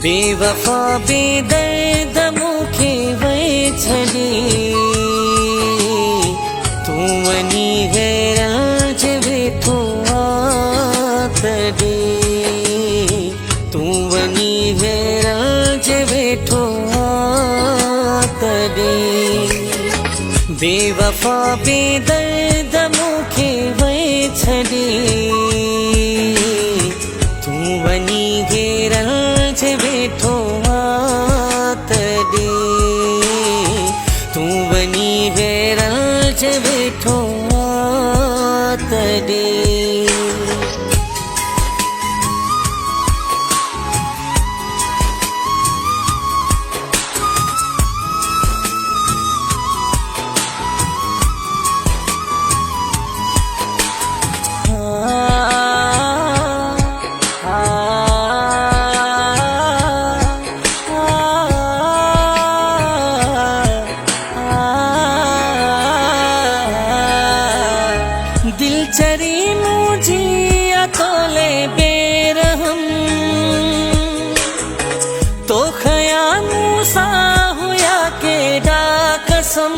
बेवफा बेदर्द मुखे वै छड़ी तू वनी गैराज वेठो आतड़ी तू वनी गैराज वेठो आतड़ी बेवफा बेदर्द मुखे वै छड़ी तू वनी गैराज वेठो आतड़ी तू वनी गैराज वेठो आतड़ी। दिल चरी मुझिया तोले बेरहम तो खया मूसा हुआ के डा कसम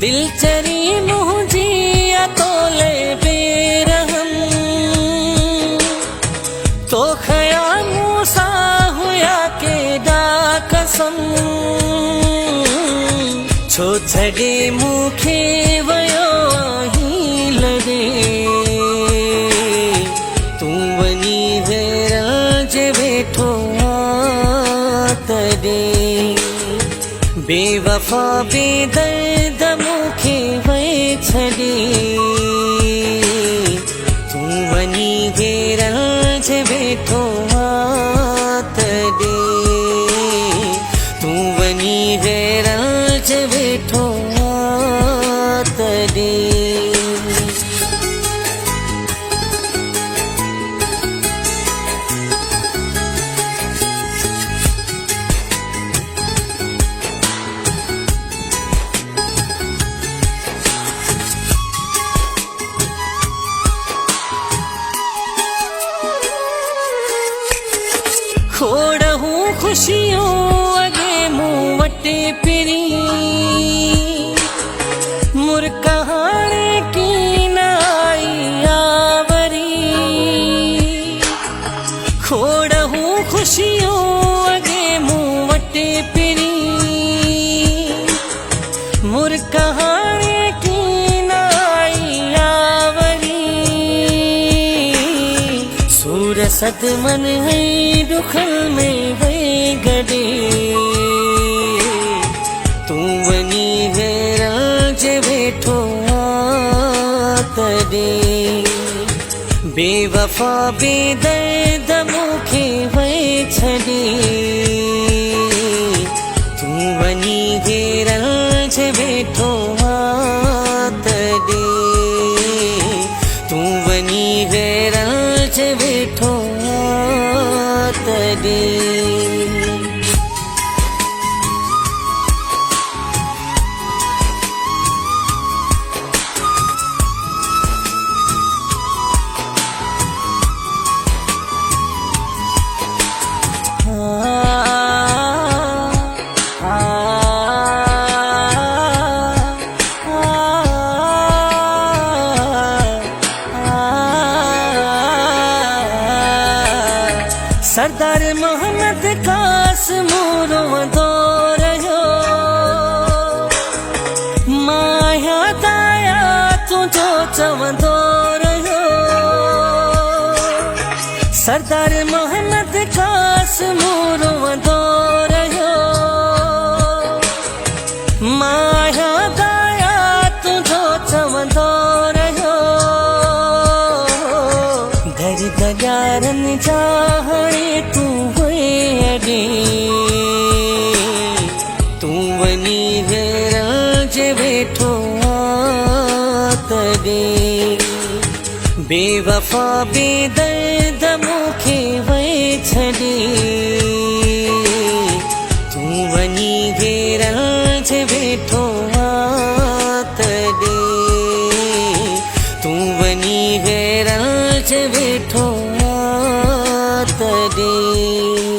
दिल चरी मुझिया तोले बेरहम तो खया मूसा हुआ के डा कसम छो छड़े मुखे वयो ही लगे तू वनी गैराज वेठो आतड़ी बेवफा बेदर्द मुखे वै छड़ी तू वनी गैराज वेठो आतड़ी तू वनी गैराज वेठो आतड़ी। खोड़हू खुशियों अगे मुँह वटे पिरी मुर कहानी की नाई आवरी खोड़हू खुशियों अगे मुँह वटे पिरी मुर कहानी की नाई आवरी सूर सत मन है दुखल में गई गड़े तू वनी गैराज वेठो आतड़ी बेवफा बेदर्द मुखे वै छड़ी तू वनी गैराज वेठो आतड़ी तू वनी गैराज वेठो आतड़ी। सरदार मोहम्मद कासिम रोंदो रहियो माया दाया तुझो चवंदो रहियो सरदार मोहम्मद कासिम रोंदो रहियो माया दाया तुझो चवंदो रहियो दर्द यारन चाहे तू अड़े तू वनी गैराज वेठो आतड़ी बेवफा बेदर्द मुखे वै छड़ी तू वनी गैराज वेठो आतड़ी तू वनी गैराज वेठो तॾहिं